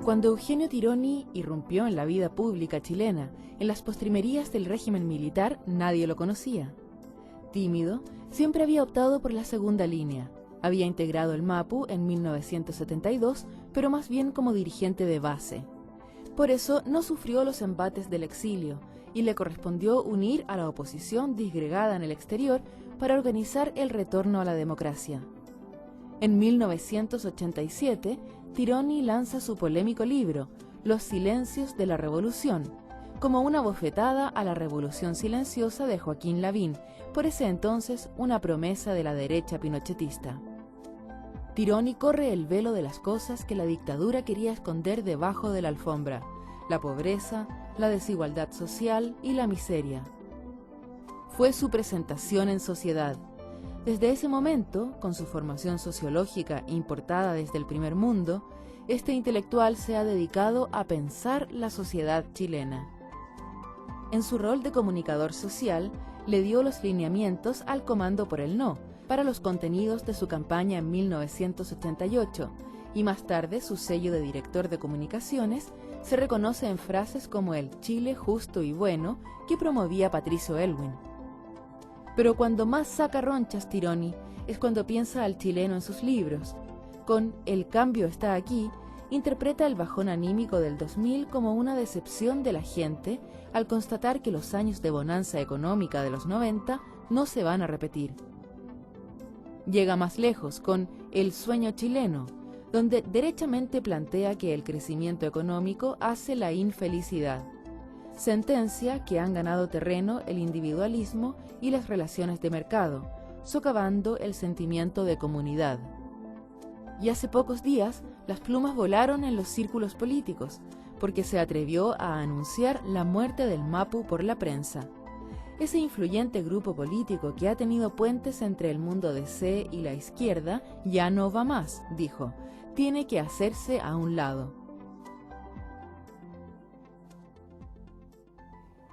Cuando Eugenio Tironi irrumpió en la vida pública chilena, en las postrimerías del régimen militar, nadie lo conocía. Tímido, siempre había optado por la segunda línea. Había integrado el MAPU en 1972, pero más bien como dirigente de base. Por eso no sufrió los embates del exilio y le correspondió unir a la oposición disgregada en el exterior para organizar el retorno a la democracia. En 1987, Tironi lanza su polémico libro, Los silencios de la revolución, como una bofetada a la revolución silenciosa de Joaquín Lavín, por ese entonces una promesa de la derecha pinochetista. Tironi corre el velo de las cosas que la dictadura quería esconder debajo de la alfombra: la pobreza, la desigualdad social y la miseria. Fue su presentación en sociedad. Desde ese momento, con su formación sociológica importada desde el primer mundo, este intelectual se ha dedicado a pensar la sociedad chilena. En su rol de comunicador social, le dio los lineamientos al Comando por el No para los contenidos de su campaña en 1988, y más tarde su sello de director de comunicaciones se reconoce en frases como el Chile justo y bueno que promovía Patricio Aylwin. Pero cuando más saca ronchas Tironi es cuando piensa al chileno en sus libros. Con El cambio está aquí, interpreta el bajón anímico del 2000 como una decepción de la gente al constatar que los años de bonanza económica de los 90 no se van a repetir. Llega más lejos con El sueño chileno, donde derechamente plantea que el crecimiento económico hace la infelicidad. Sentencia que han ganado terreno el individualismo y las relaciones de mercado, socavando el sentimiento de comunidad. Y hace pocos días, las plumas volaron en los círculos políticos, porque se atrevió a anunciar la muerte del MAPU por la prensa. Ese influyente grupo político que ha tenido puentes entre el mundo de C y la izquierda ya no va más, dijo. Tiene que hacerse a un lado.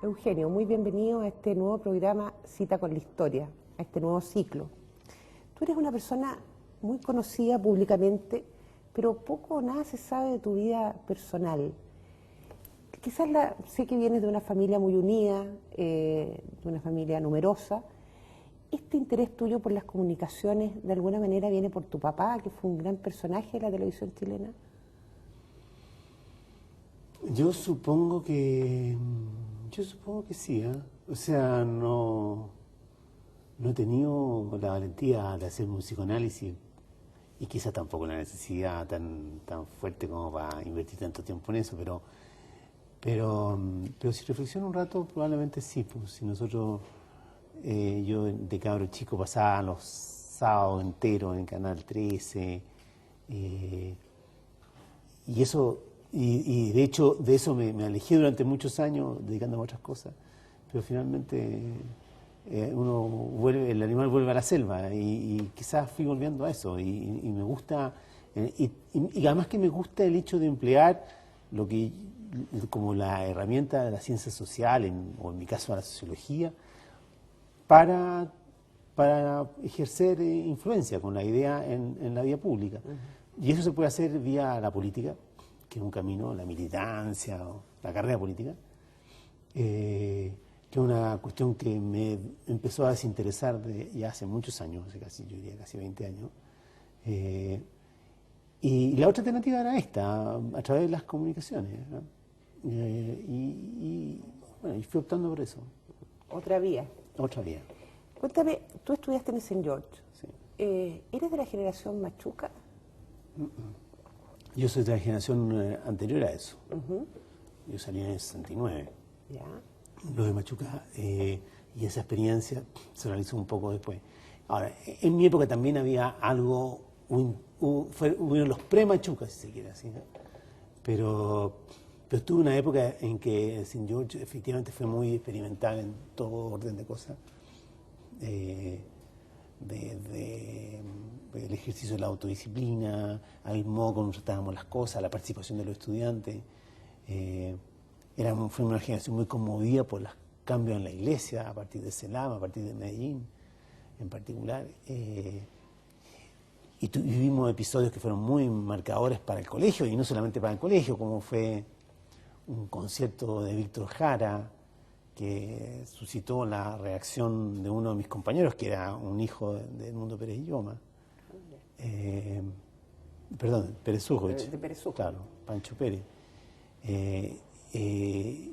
Eugenio, muy bienvenido a este nuevo programa Cita con la Historia, a este nuevo ciclo. Tú eres una persona muy conocida públicamente, pero poco o nada se sabe de tu vida personal. Quizás sé que vienes de una familia muy unida, de una familia numerosa. ¿Este interés tuyo por las comunicaciones de alguna manera viene por tu papá, que fue un gran personaje de la televisión chilena? Yo supongo que sí, ¿eh? O sea, no he tenido la valentía de hacer un psicoanálisis y quizás tampoco la necesidad tan fuerte como para invertir tanto tiempo en eso, pero si reflexiono un rato, probablemente sí. Pues si nosotros, yo de cabro chico pasaba los sábados enteros en Canal 13, y eso... Y de hecho de eso me alejé durante muchos años dedicándome a otras cosas, pero finalmente el animal vuelve a la selva y quizás fui volviendo a eso y me gusta, y además que me gusta el hecho de emplear lo que como la herramienta de la ciencia social, o en mi caso la sociología, para ejercer influencia con la idea en la vida pública. Y eso se puede hacer vía la política, que es un camino, la militancia o la carrera política, que es una cuestión que me empezó a desinteresar ya hace muchos años, yo diría casi 20 años. Y la otra alternativa era esta, a través de las comunicaciones, ¿no? Bueno, y fui optando por eso. Otra vía. Otra vía. Cuéntame, tú estudiaste en St. George. Sí. ¿Eres de la generación machuca? Yo soy de la generación anterior a eso. Yo salí en el 69. Ya. Lo de Machuca y esa experiencia se realizó un poco después. Ahora, en mi época también había algo, fueron los pre-Machuca, si se quiere así, ¿no? Pero estuve una época en que St. George efectivamente fue muy experimental en todo orden de cosas. El ejercicio de la autodisciplina, al modo como tratábamos las cosas, la participación de los estudiantes. Fue una generación muy conmovida por los cambios en la iglesia, a partir de Selam, a partir de Medellín en particular. vivimos episodios que fueron muy marcadores para el colegio, y no solamente para el colegio, como fue un concierto de Víctor Jara, que suscitó la reacción de uno de mis compañeros, que era un hijo de Edmundo Pérez Illoma. Perdón, Pérez Ujovich. De Pérez Ujovich. Claro, Pancho Pérez. Que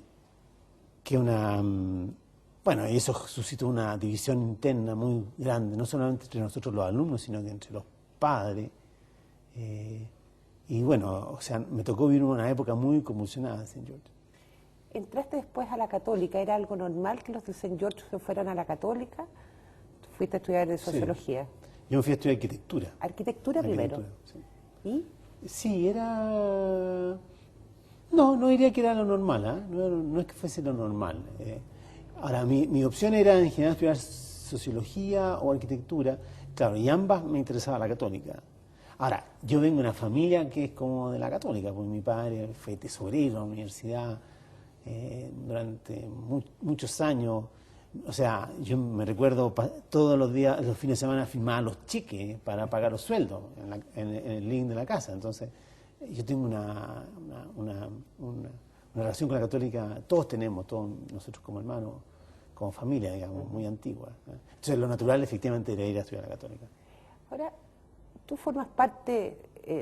bueno, y eso suscitó una división interna muy grande, no solamente entre nosotros los alumnos, sino que entre los padres. Y bueno, o sea, me tocó vivir una época muy convulsionada en St. George. Entraste después a la Católica, ¿era algo normal que los de St. George se fueran a la Católica? ¿Tú fuiste a estudiar de sociología? Sí. Yo me fui a estudiar arquitectura. ¿Arquitectura primero? Sí. ¿Y? Sí, era... No diría que era lo normal, ¿eh? No es que fuese lo normal. Ahora, mi opción era en general estudiar sociología o arquitectura, claro, y ambas me interesaba la católica. Ahora, yo vengo de una familia que es como de la católica, porque mi padre fue tesorero en la universidad durante muchos años. O sea, yo me recuerdo todos los días, los fines de semana, firmaba los cheques para pagar los sueldos en el link de la casa. Entonces, yo tengo una relación con la católica, todos tenemos, todos nosotros como hermanos, como familia, digamos, muy antigua. Entonces, lo natural efectivamente era ir a estudiar a la católica. Ahora, tú formas parte,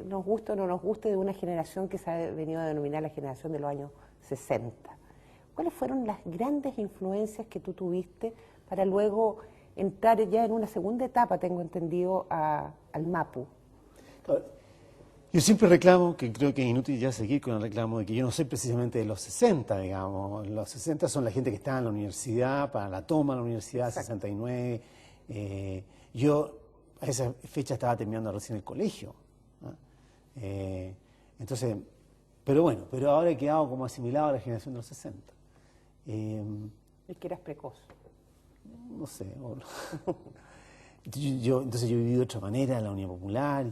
nos guste o no nos guste, de una generación que se ha venido a denominar la generación de los años 60. ¿Cuáles fueron las grandes influencias que tú tuviste para luego entrar ya en una segunda etapa, tengo entendido, al MAPU? Claro. Yo siempre reclamo, que creo que es inútil ya seguir con el reclamo, de que yo no soy precisamente de los 60, digamos. Los 60 son la gente que estaba en la universidad, para la toma de la universidad, exacto. 69. Yo a esa fecha estaba terminando recién el colegio, ¿no? Entonces, pero ahora he quedado como asimilado a la generación de los 60. Es que eras precoz. No sé. Entonces yo viví de otra manera en la Unión Popular,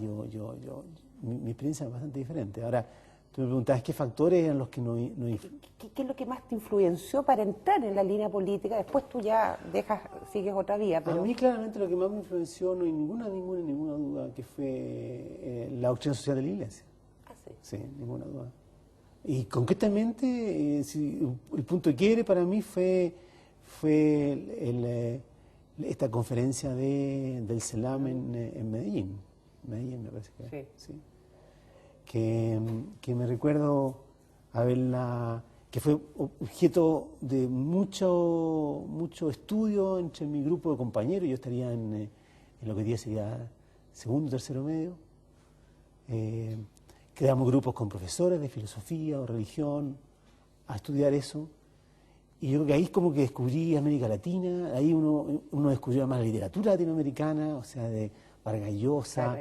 mi experiencia es bastante diferente. Ahora, tú me preguntabas qué factores eran los que no... ¿Qué es lo que más te influenció para entrar en la línea política? Después tú ya sigues otra vía. Pero... A mí claramente lo que más me influenció, no hay ninguna duda, que fue la doctrina social de la Iglesia. Ah, sí. Sí, ninguna duda. Y concretamente, el punto de quiebre para mí fue esta conferencia del CELAM en Medellín. Medellín me parece que era. Sí. Que me recuerdo haberla, que fue objeto de mucho estudio entre mi grupo de compañeros. Yo estaría en lo que hoy día sería segundo, tercero medio. Creamos grupos con profesores de filosofía o religión a estudiar eso. Y yo creo que ahí como que descubrí América Latina, ahí uno descubrió más la literatura latinoamericana, o sea, de Vargas Llosa,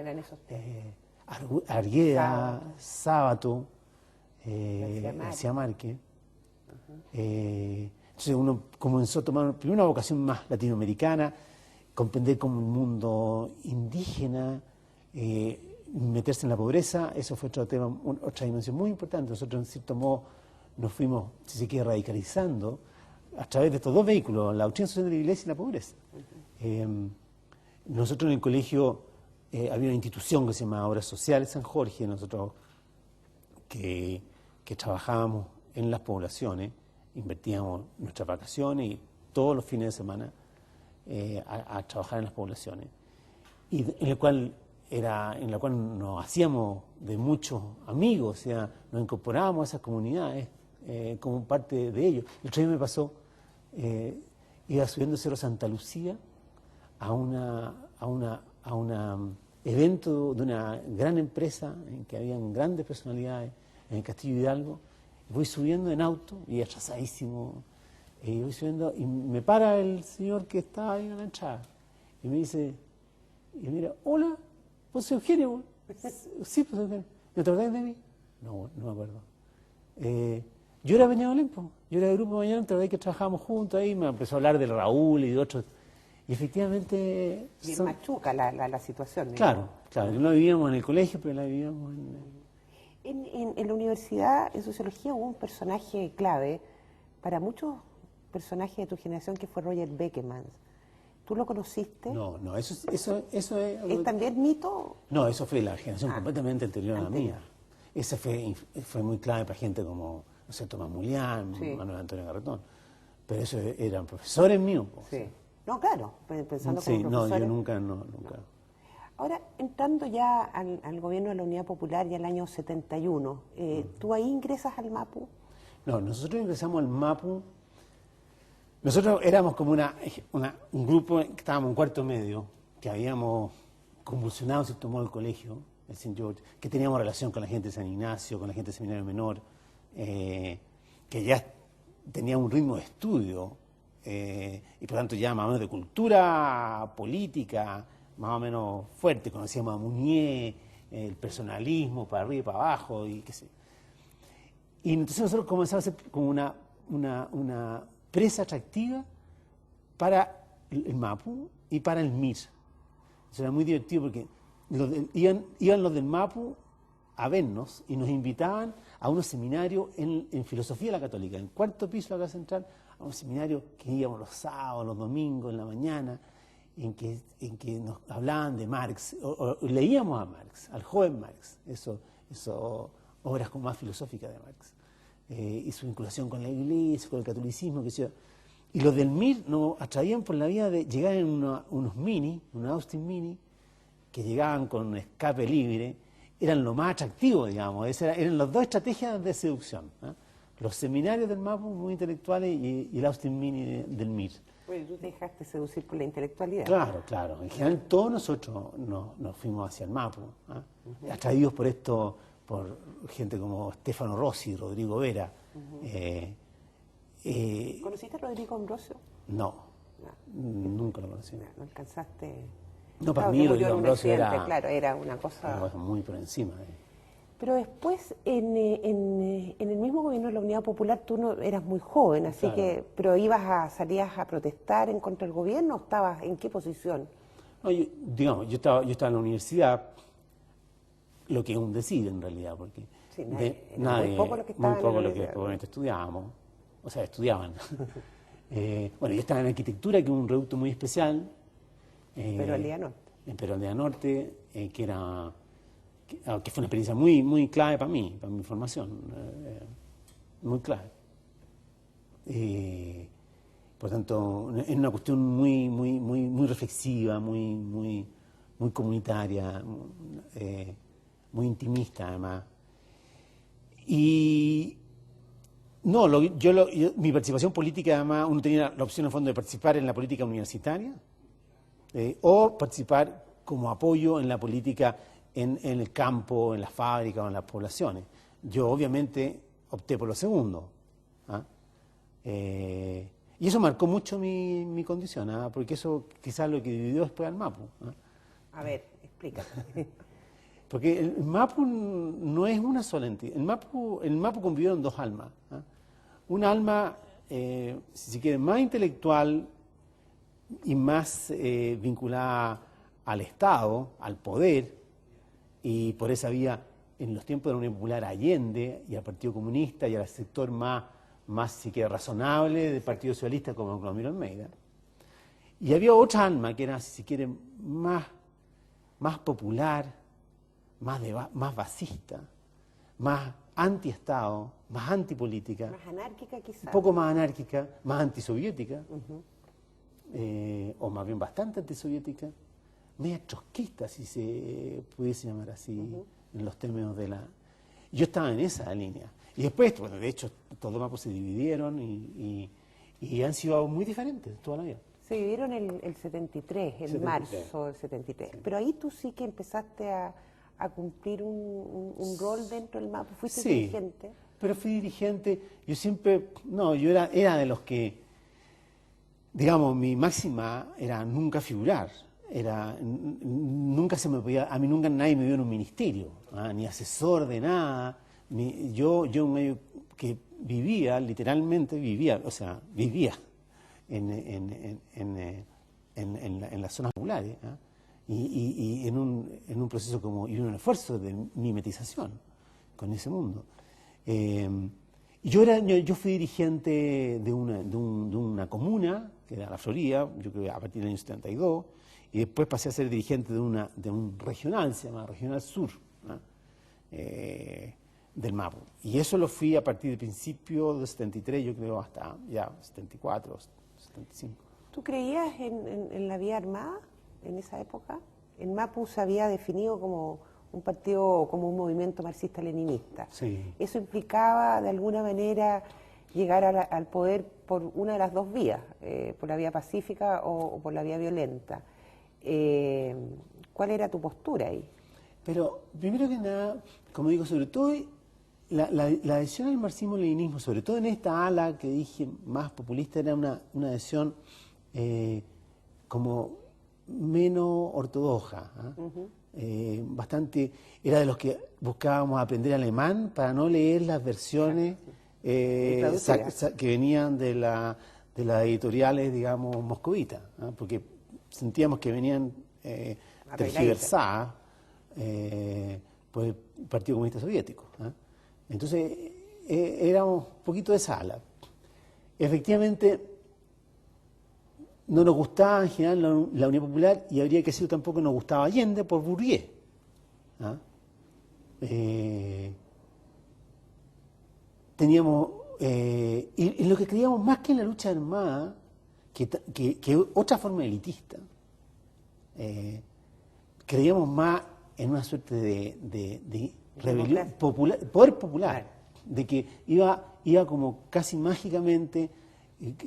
Argueda, Sábato, García Márquez. Entonces uno comenzó a tomar primero una vocación más latinoamericana, comprender como el mundo indígena, meterse en la pobreza. Eso fue otro tema, otra dimensión muy importante. Nosotros en cierto modo nos fuimos, si se quiere, radicalizando a través de estos dos vehículos, la doctrina social de la Iglesia y la pobreza. Nosotros en el colegio había una institución que se llama Obras Sociales San Jorge, nosotros que trabajábamos en las poblaciones, invertíamos nuestras vacaciones y todos los fines de semana a trabajar en las poblaciones, y en la cual nos hacíamos de muchos amigos, o sea, nos incorporábamos a esas comunidades como parte de ellos. El otro día me pasó, iba subiendo Cerro Santa Lucía a un evento de una gran empresa en que habían grandes personalidades en el Castillo Hidalgo. Voy subiendo en auto y atrasadísimo, y voy subiendo y me para el señor que estaba ahí en la entrada y me dice, y mira, hola, ¿vos sos Eugenio? Sí, pues Eugenio. ¿No te acordás de mí? No me acuerdo. Yo era Peñalolén, yo era del grupo Peñalolén, te acordás que trabajábamos juntos ahí, me empezó a hablar del Raúl y de otros. Y efectivamente... Bien machuca la situación. Claro, no la vivíamos en el colegio, pero la vivíamos en la universidad, en sociología, hubo un personaje clave para muchos personajes de tu generación, que fue Roger Backerman. ¿Tú lo conociste? No, no, eso es... ¿Es también mito? No, eso fue la generación completamente anterior a la anterior. mía. Ese fue muy clave para gente como, no sé, Tomás Mulián, Sí. Manuel Antonio Garretón. Pero eso eran profesores míos. Po. Sí. No, claro, pensando Sí, como no, profesores. yo nunca. Ahora, entrando ya al gobierno de la Unidad Popular, ya el año 71, ¿tú ahí ingresas al MAPU? No, nosotros ingresamos al MAPU. Nosotros éramos como un grupo que estábamos en cuarto medio, que habíamos convulsionado en cierto modo el colegio, el St. George, que teníamos relación con la gente de San Ignacio, con la gente del Seminario Menor, que ya tenía un ritmo de estudio, y por tanto ya más o menos de cultura política, más o menos fuerte. Conocíamos a Munier, el personalismo para arriba y para abajo, y qué sé. Y entonces nosotros comenzamos a ser como una presa atractiva para el MAPU y para el MIR. Eso era muy divertido porque iban los del MAPU a vernos y nos invitaban a unos seminarios en filosofía de la católica, en el cuarto piso de la Casa Central, a un seminario que íbamos los sábados, los domingos, en la mañana, en que nos hablaban de Marx, o leíamos a Marx, al joven Marx, eso obras como más filosóficas de Marx, y su vinculación con la Iglesia, con el catolicismo, que sea. Y los del MIR nos atraían por la vía de llegar en unos Mini, un Austin Mini, que llegaban con un escape libre, eran lo más atractivo, digamos, eran las dos estrategias de seducción, ¿eh? Los seminarios del MAPU muy intelectuales y el Austin Mini del MIR. Bueno, tú te dejaste seducir por la intelectualidad. Claro. En general todos nosotros nos fuimos hacia el MAPU, ¿eh? Atraídos por gente como Stefano Rossi, Rodrigo Vera. ¿Conociste a Rodrigo Ambrosio? No, nunca lo conocí. No alcanzaste... No, para Claro, mí que murió Rodrigo en un Ambrosio accidente, claro, era una cosa... muy por encima. Pero después, en el mismo gobierno de la Unidad Popular, tú no eras muy joven, así Claro. que... ¿Pero salías a protestar en contra del gobierno o estabas en qué posición? No, yo estaba en la universidad, lo que es un decir en realidad, porque Sí, era muy poco lo que estaban muy poco en la lo que universidad. probablemente estudiábamos, o sea, estudiaban. Bueno, yo estaba en arquitectura, que es un reducto muy especial. Pero al día norte. En Perú al Norte, que fue una experiencia muy, muy clave para mí, para mi formación, muy clave. Por tanto, es una cuestión muy reflexiva, muy comunitaria, muy intimista además. Y no, mi participación política además, uno tenía la opción en el fondo de participar en la política universitaria, o participar como apoyo en la política en el campo, en las fábricas o en las poblaciones. Yo obviamente opté por lo segundo. ¿Ah? Y eso marcó mucho mi condición, ¿ah? Porque eso quizás lo que dividió después al MAPU. ¿Ah? A ver, explícate. Porque el MAPU no es una sola entidad. El MAPU convivieron dos almas. ¿Ah? Una alma, si se quiere, más intelectual y más vinculada al Estado, al poder, y por esa vía, en los tiempos de la Unión Popular, a Allende y al Partido Comunista y al sector más si quiere, razonable del Partido Socialista, como Clomiro Almeida. Y había otra alma que era, si se quiere, más popular, más basista, más anti-Estado, más antipolítica, Más anárquica quizás. un poco más anárquica, más antisoviética, o más bien bastante antisoviética, media trotskista, si se pudiese llamar así, en los términos de la... Yo estaba en esa línea. Y después, bueno, de hecho, todos los mapos se dividieron y han sido muy diferentes toda la vida. Se dividieron el 73, en 73. marzo del 73. Sí. Pero ahí tú sí que empezaste a cumplir un rol dentro del MAPU. ¿Fuiste dirigente? Pero fui dirigente. Yo siempre... No, yo era de los que... Digamos, mi máxima era nunca figurar. Nunca se me podía... A mí nunca nadie me vio en un ministerio, ni asesor de nada. Yo medio que vivía, literalmente vivía en las zonas populares, y en un proceso y un esfuerzo de mimetización con ese mundo. Yo fui dirigente de una comuna que era la Florida, yo creo que a partir del año 72, y después pasé a ser dirigente de un regional, se llama Regional Sur, ¿no? Del MAPU. Y eso lo fui a partir del principio de 73, yo creo, hasta ya 74, 75. ¿Tú creías en la vía armada en esa época? El MAPU se había definido como un partido, como un movimiento marxista-leninista. Sí. Eso implicaba, de alguna manera, llegar al poder por una de las dos vías, por la vía pacífica o por la vía violenta. ¿Cuál era tu postura ahí? Pero, primero que nada, como digo, sobre todo la adhesión al marxismo-leninismo, sobre todo en esta ala que dije más populista, era una adhesión como menos ortodoxa, ¿eh? Bastante, era de los que buscábamos aprender alemán para no leer las versiones que venían de las editoriales, digamos, moscovitas, ¿eh? Porque sentíamos que venían tergiversadas por el Partido Comunista Soviético, ¿eh? Entonces, éramos un poquito de esa ala. Efectivamente, no nos gustaba en general la Unión Popular, y habría que decir tampoco nos gustaba Allende por Bourdieu, ¿ah? Teníamos, y lo que creíamos más que en la lucha armada, que otra forma elitista, creíamos más en una suerte de rebelión popular, poder popular, de que iba como casi mágicamente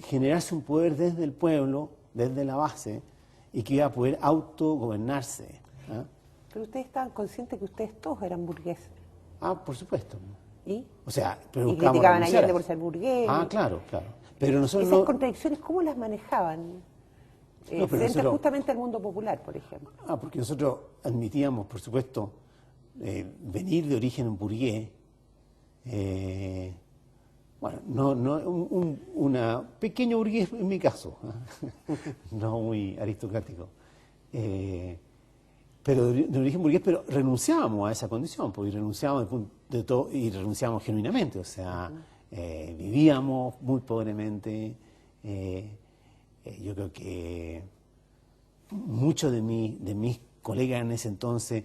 generarse un poder desde el pueblo, desde la base, y que iba a poder autogobernarse, ¿eh? Pero ustedes estaban conscientes que ustedes todos eran burgueses. Por supuesto. ¿Y? O sea, pero y criticaban a Allende por ser ser burgués. Claro. Pero nosotros Esas contradicciones, ¿cómo las manejaban? Frente nosotros, justamente al mundo popular, por ejemplo. Porque nosotros admitíamos, por supuesto, venir de origen burgués, una pequeño burgués en mi caso, no muy aristocrático, pero de origen burgués, pero renunciábamos a esa condición, porque renunciábamos de todo, y renunciábamos genuinamente, o sea, vivíamos muy pobremente. Yo creo que muchos de mis colegas en ese entonces,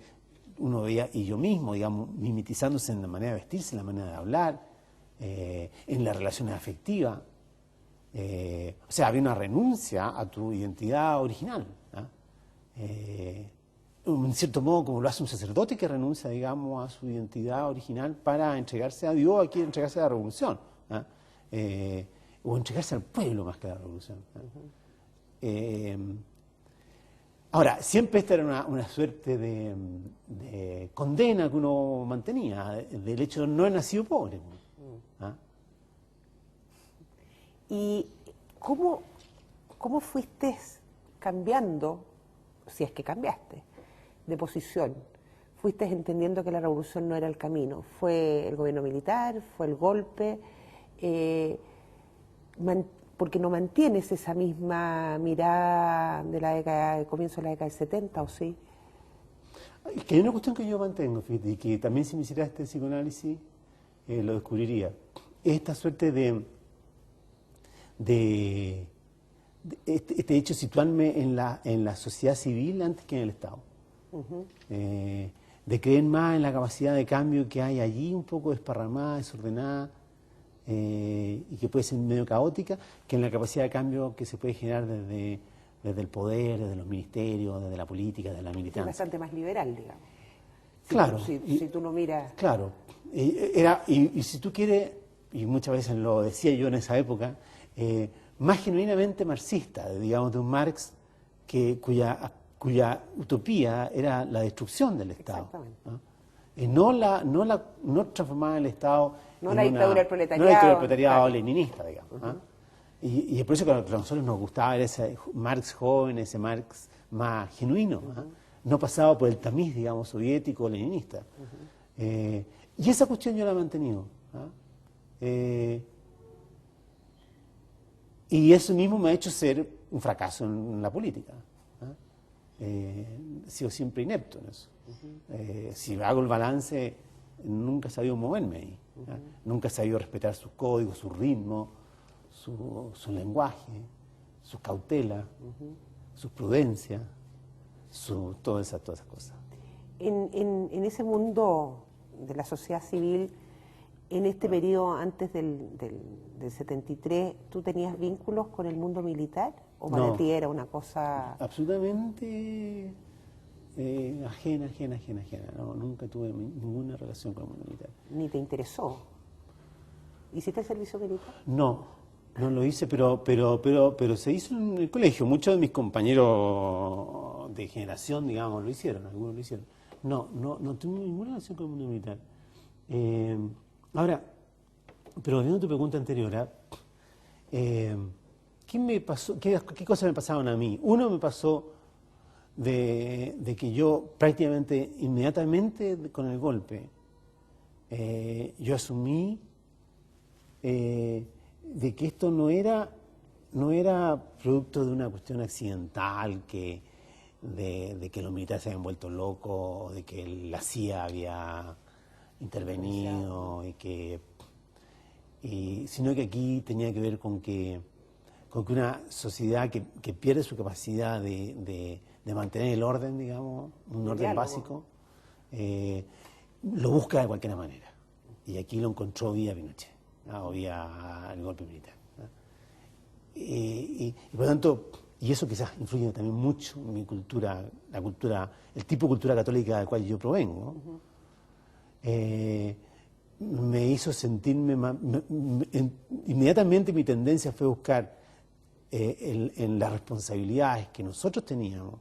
uno veía, y yo mismo, digamos, mimetizándose en la manera de vestirse, en la manera de hablar, en las relaciones afectivas. O sea, había una renuncia a tu identidad original, ¿eh? En cierto modo, como lo hace un sacerdote que renuncia, digamos, a su identidad original para entregarse a Dios, aquí entregarse a la revolución, ¿eh? O entregarse al pueblo más que a la revolución, ¿eh? Ahora, siempre esta era una suerte de condena que uno mantenía del hecho de no haber nacido pobre. ¿Ah? ¿Y cómo fuiste cambiando, si es que cambiaste, de posición? ¿Fuiste entendiendo que la revolución no era el camino? ¿Fue el gobierno militar? ¿Fue el golpe? Porque no mantienes esa misma mirada de comienzo de la década del 70, ¿o sí? Es que hay una cuestión que yo mantengo, fíjate, y que también si me hiciera este psicoanálisis lo descubriría. Esta suerte de este hecho de situarme en la sociedad civil antes que en el Estado. De creer más en la capacidad de cambio que hay allí, un poco desparramada, desordenada, y que puede ser medio caótica, que en la capacidad de cambio que se puede generar desde el poder, desde los ministerios, desde la política, desde la militancia. Es bastante más liberal, digamos. Claro. Si tú no miras... Claro. Y si tú quieres, y muchas veces lo decía yo en esa época, más genuinamente marxista, digamos, de un Marx cuya utopía era la destrucción del Estado. Exactamente. No transformar el Estado no la dictadura del proletariado. No la dictadura del proletariado claro. leninista, digamos. Y es por eso que a nosotros nos gustaba ver ese Marx joven, ese Marx más genuino, no pasado por el tamiz, digamos, soviético o leninista. Y esa cuestión yo la he mantenido. Y eso mismo me ha hecho ser un fracaso en la política. He sido siempre inepto en eso. Si hago el balance, nunca he sabido moverme ahí. Nunca he sabido respetar sus códigos, su ritmo, su lenguaje, su cautela, su prudencia, todas esas cosas. En ese mundo de la sociedad civil, en este periodo antes del 73, ¿tú tenías vínculos con el mundo militar? ¿O para No. ti era una cosa...? Absolutamente ajena. No, nunca tuve ninguna relación con el mundo militar. ¿Ni te interesó? ¿Hiciste el servicio militar? No lo hice, pero se hizo en el colegio. Muchos de mis compañeros de generación, digamos, lo hicieron, algunos lo hicieron. No tuve ninguna relación con el mundo militar. Ahora, pero volviendo a tu pregunta anterior, ¿qué me pasó? ¿Qué cosas me pasaron a mí? Uno me pasó de que yo prácticamente inmediatamente con el golpe, yo asumí de que esto no era producto de una cuestión accidental, de que los militares se habían vuelto locos, de que la CIA había intervenido, sino que aquí tenía que ver con que una sociedad que pierde su capacidad de mantener el orden, digamos, un orden diálogo básico, lo busca de cualquier manera. Y aquí lo encontró vía Pinochet, ¿no? O vía el golpe militar, ¿no? Y por lo tanto, y eso quizás influye también mucho en mi cultura, el tipo de cultura católica del cual yo provengo, me hizo sentirme inmediatamente mi tendencia fue buscar en las responsabilidades que nosotros teníamos,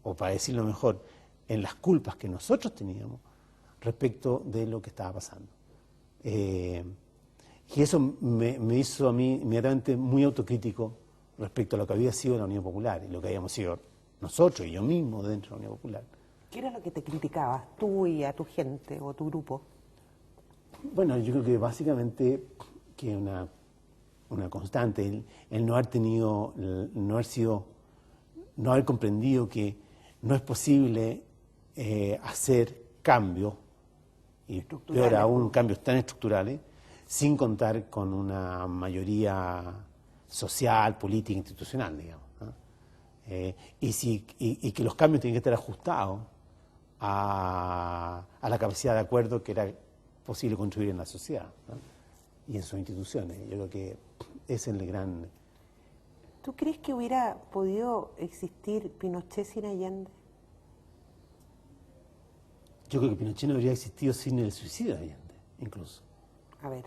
o para decirlo mejor, en las culpas que nosotros teníamos respecto de lo que estaba pasando. Y eso me hizo a mí inmediatamente muy autocrítico respecto a lo que había sido la Unión Popular y lo que habíamos sido nosotros y yo mismo dentro de la Unión Popular. ¿Qué era lo que te criticabas tú y a tu gente o tu grupo? Bueno, yo creo que básicamente que una constante, el no haber tenido, no haber comprendido que no es posible hacer cambios, y peor aún cambios tan estructurales, sin contar con una mayoría social, política, institucional, digamos, ¿no? Y que los cambios tienen que estar ajustados a la capacidad de acuerdo que era posible construir en la sociedad, ¿no? Y en sus instituciones. Yo creo que ese es el gran... ¿Tú crees que hubiera podido existir Pinochet sin Allende? Yo creo que Pinochet no habría existido sin el suicidio de Allende, incluso. A ver.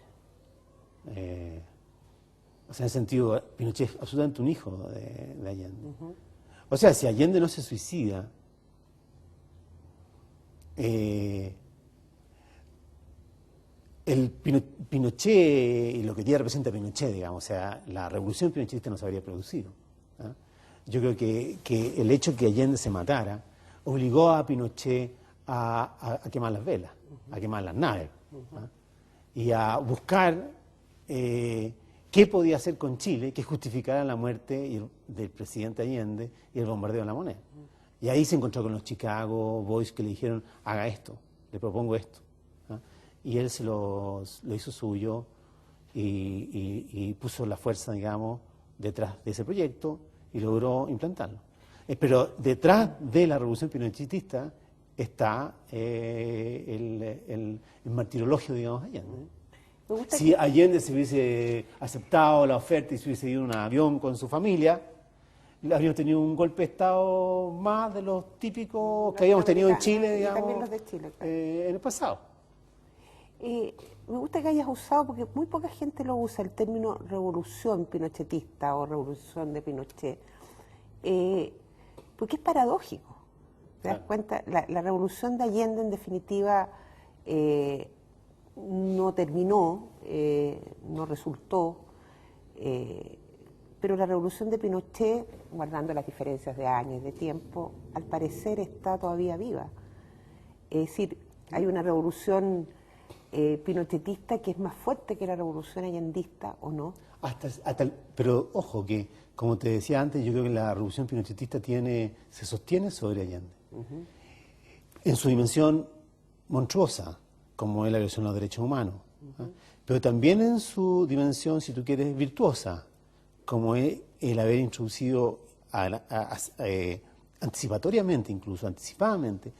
O sea, en ese sentido, Pinochet es absolutamente un hijo de Allende. O sea, si Allende no se suicida, el Pinochet y lo que hoy día representa Pinochet, digamos, o sea, la revolución pinochetista no se habría producido, ¿ah? Yo creo que el hecho de que Allende se matara obligó a Pinochet a quemar las velas, a quemar las naves, ¿ah? Y a buscar qué podía hacer con Chile que justificara la muerte del presidente Allende y el bombardeo de La Moneda. Y ahí se encontró con los Chicago Boys que le dijeron, haga esto, le propongo esto, ¿ah? Y él se lo hizo suyo y puso la fuerza, digamos, detrás de ese proyecto y logró implantarlo. Pero detrás de la revolución pinochetista está el martirologio, digamos, de Allende. Si Allende se hubiese aceptado la oferta y se hubiese ido en un avión con su familia, habríamos tenido un golpe de Estado más de los típicos que habíamos tenido en Chile, digamos, y también los de Chile, claro. En el pasado. Me gusta que hayas usado, porque muy poca gente lo usa, el término revolución pinochetista o revolución de Pinochet, porque es paradójico. ¿Te das cuenta? La revolución de Allende, en definitiva, no terminó, no resultó, pero la revolución de Pinochet, guardando las diferencias de años, de tiempo, al parecer está todavía viva. Es decir, hay una revolución pinochetista que es más fuerte que la revolución allendista, ¿o no? Pero ojo que, como te decía antes, yo creo que la revolución pinochetista se sostiene sobre Allende. En su dimensión monstruosa, como es la violación de los derechos humanos, ¿eh? Pero también en su dimensión, si tú quieres, virtuosa, como es el haber introducido anticipatoriamente, incluso anticipadamente,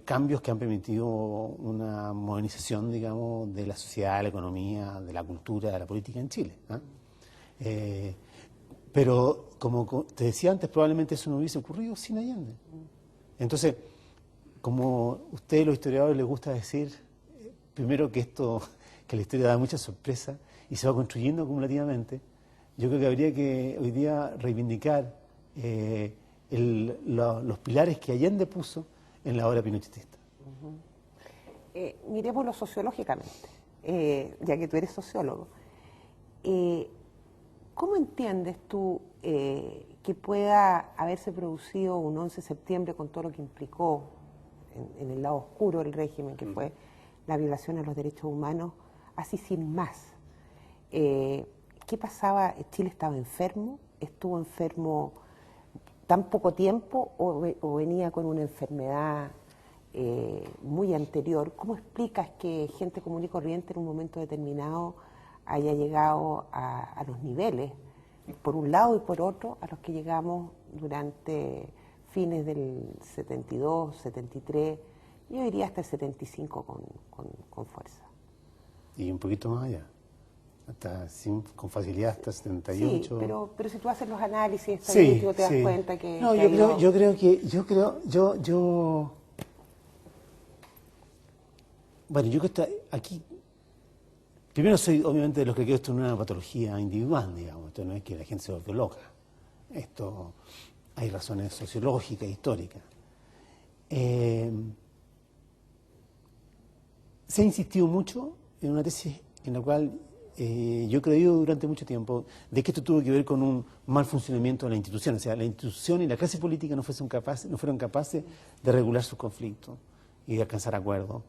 cambios que han permitido una modernización, digamos, de la sociedad, de la economía, de la cultura, de la política en Chile. Pero, como te decía antes, probablemente eso no hubiese ocurrido sin Allende. Entonces, como ustedes los historiadores les gusta decir, primero que la historia da mucha sorpresa y se va construyendo acumulativamente, yo creo que habría que hoy día reivindicar los pilares que Allende puso en la obra pinochetista. Miremoslo sociológicamente, ya que tú eres sociólogo. ¿Cómo entiendes tú que pueda haberse producido un 11 de septiembre con todo lo que implicó en el lado oscuro del régimen, que fue la violación a los derechos humanos, así sin más? ¿Qué pasaba? ¿Chile estaba enfermo? ¿Estuvo enfermo tan poco tiempo o venía con una enfermedad muy anterior? ¿Cómo explicas que gente común y corriente en un momento determinado haya llegado a los niveles, por un lado y por otro, a los que llegamos durante fines del 72, 73, yo diría hasta el 75 con fuerza? Y un poquito más allá. Con facilidad hasta 78. Sí, pero si tú haces los análisis estadísticos te das cuenta que... No, bueno, yo creo que aquí... Primero soy obviamente de los que creo que esto no es una patología individual, digamos. Esto no es que la gente se volvió loca. Esto hay razones sociológicas, históricas. Se ha insistido mucho en una tesis en la cual yo he creído durante mucho tiempo de que esto tuvo que ver con un mal funcionamiento de la institución. O sea, la institución y la clase política no fueron capaces de regular sus conflictos y de alcanzar acuerdos,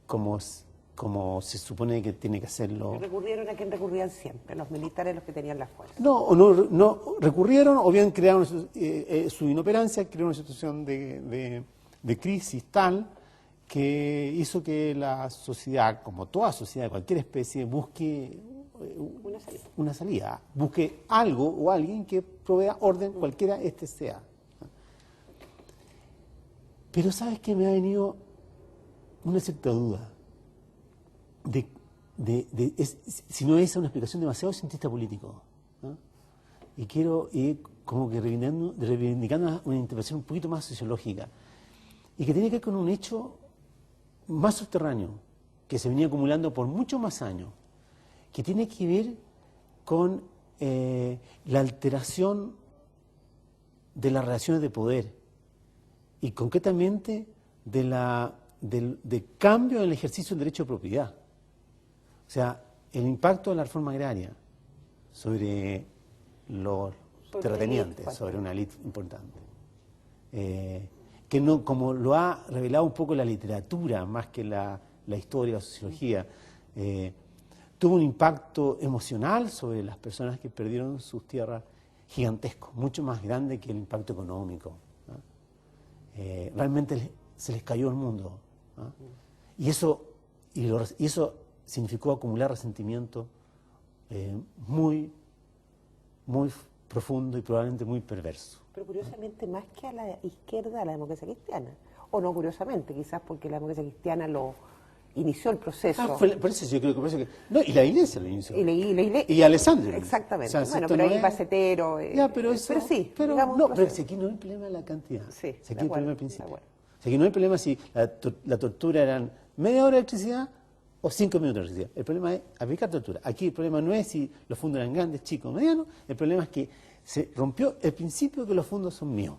como se supone que tiene que hacerlo. ¿Recurrieron a quién recurrían siempre? Los militares, los que tenían la fuerza. No recurrieron, o bien crearon su inoperancia, crearon una situación de crisis tal que hizo que la sociedad, como toda sociedad de cualquier especie, busque una salida, busque algo o alguien que provea orden, cualquiera sea. Pero ¿sabes qué? Me ha venido una cierta duda si no es una explicación demasiado cientista político, ¿no? Y quiero ir como que reivindicando una interpretación un poquito más sociológica y que tiene que ver con un hecho más subterráneo que se venía acumulando por muchos más años, que tiene que ver con la alteración de las relaciones de poder y concretamente del cambio en el ejercicio del derecho de propiedad. O sea, el impacto de la reforma agraria sobre los terratenientes, sobre una élite importante. Que no, como lo ha revelado un poco la literatura, más que la historia, la sociología, tuvo un impacto emocional sobre las personas que perdieron sus tierras gigantesco, mucho más grande que el impacto económico, ¿no? Realmente se les cayó el mundo, ¿no? Y eso significó acumular resentimiento muy profundo y probablemente muy perverso. Pero curiosamente más que a la izquierda, a la democracia cristiana. O no curiosamente, quizás porque la democracia cristiana lo inició el proceso. Por eso yo creo que... No, y la iglesia lo inició. Y Alessandro. Exactamente. O sea, bueno, pero ahí Pacetero... pero sí. Pero si aquí no hay problema de la cantidad. Sí, si aquí hay problema del principio. Si aquí no hay problema si la tortura eran media hora de electricidad o 5 minutos de electricidad. El problema es aplicar tortura. Aquí el problema no es si los fondos eran grandes, chicos, medianos. El problema es que se rompió el principio de que los fondos son míos.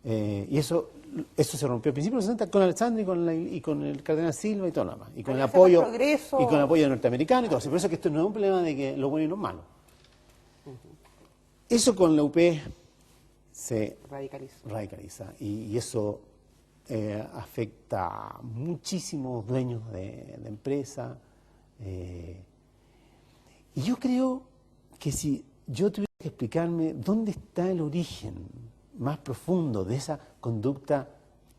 Y eso se rompió al principio de los 60 con Alessandro y con el cardenal Silva y todo lo demás. Y con el apoyo norteamericano y todo eso. Por eso que esto no es un problema de que lo bueno y lo malo. Eso con la UP se radicaliza. Y eso afecta a muchísimos dueños de empresas. Y yo creo que si yo tuviera que explicarme dónde está el origen más profundo de esa conducta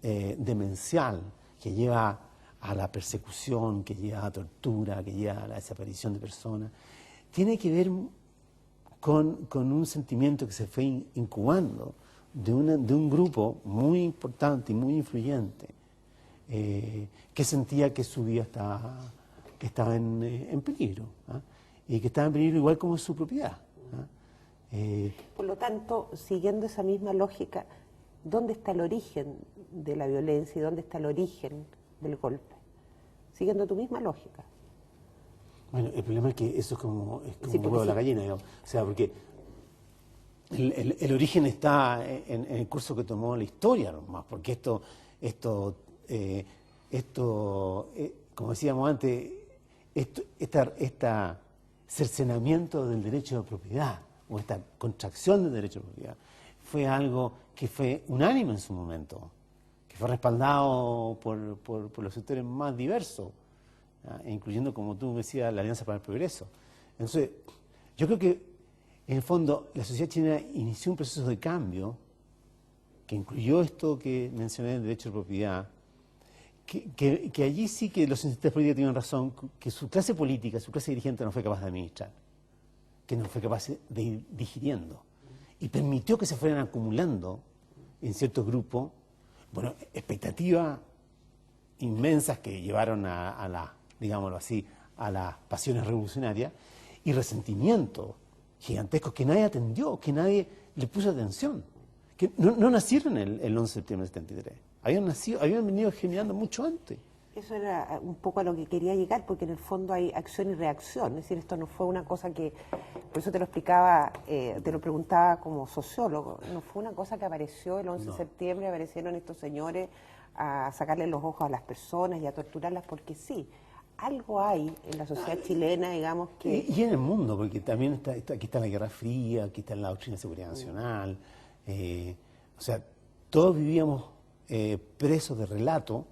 demencial que lleva a la persecución, que lleva a tortura, que lleva a la desaparición de personas, tiene que ver con un sentimiento que se fue incubando de un grupo muy importante y muy influyente, que sentía que su vida estaba en peligro, ¿ah? Y que estaba en peligro igual como su propiedad, ¿ah? Por lo tanto, siguiendo esa misma lógica, ¿dónde está el origen de la violencia y dónde está el origen del golpe? Siguiendo tu misma lógica. Bueno, el problema es que eso es como Sí, un huevo de la sí. gallina, digamos. O sea, porque el origen está en el curso que tomó la historia nomás, porque como decíamos antes, esta cercenamiento del derecho de propiedad, o esta contracción del derecho de propiedad, fue algo que fue unánime en su momento, que fue respaldado por los sectores más diversos, ¿ah? Incluyendo, como tú decías, la Alianza para el Progreso. Entonces, yo creo que, en el fondo, la sociedad chilena inició un proceso de cambio que incluyó esto que mencioné del derecho de propiedad, que allí sí que los cientistas políticos tienen razón, que su clase política, su clase dirigente no fue capaz de administrar, que no fue capaz de ir digiriendo, y permitió que se fueran acumulando en ciertos grupos, bueno, expectativas inmensas que llevaron digámoslo así, a las pasiones revolucionarias, y resentimientos gigantescos que nadie atendió, que nadie le puso atención, que no nacieron el 11 de septiembre del 73, habían venido generando mucho antes. Eso era un poco a lo que quería llegar, porque en el fondo hay acción y reacción. Es decir, esto no fue una cosa que, por eso te lo explicaba, te lo preguntaba como sociólogo, no fue una cosa que apareció el 11 de septiembre, aparecieron estos señores a sacarle los ojos a las personas y a torturarlas, porque sí, algo hay en la sociedad chilena, digamos, que... Y en el mundo, porque también aquí está la Guerra Fría, aquí está la doctrina de seguridad nacional, o sea, todos vivíamos presos de relato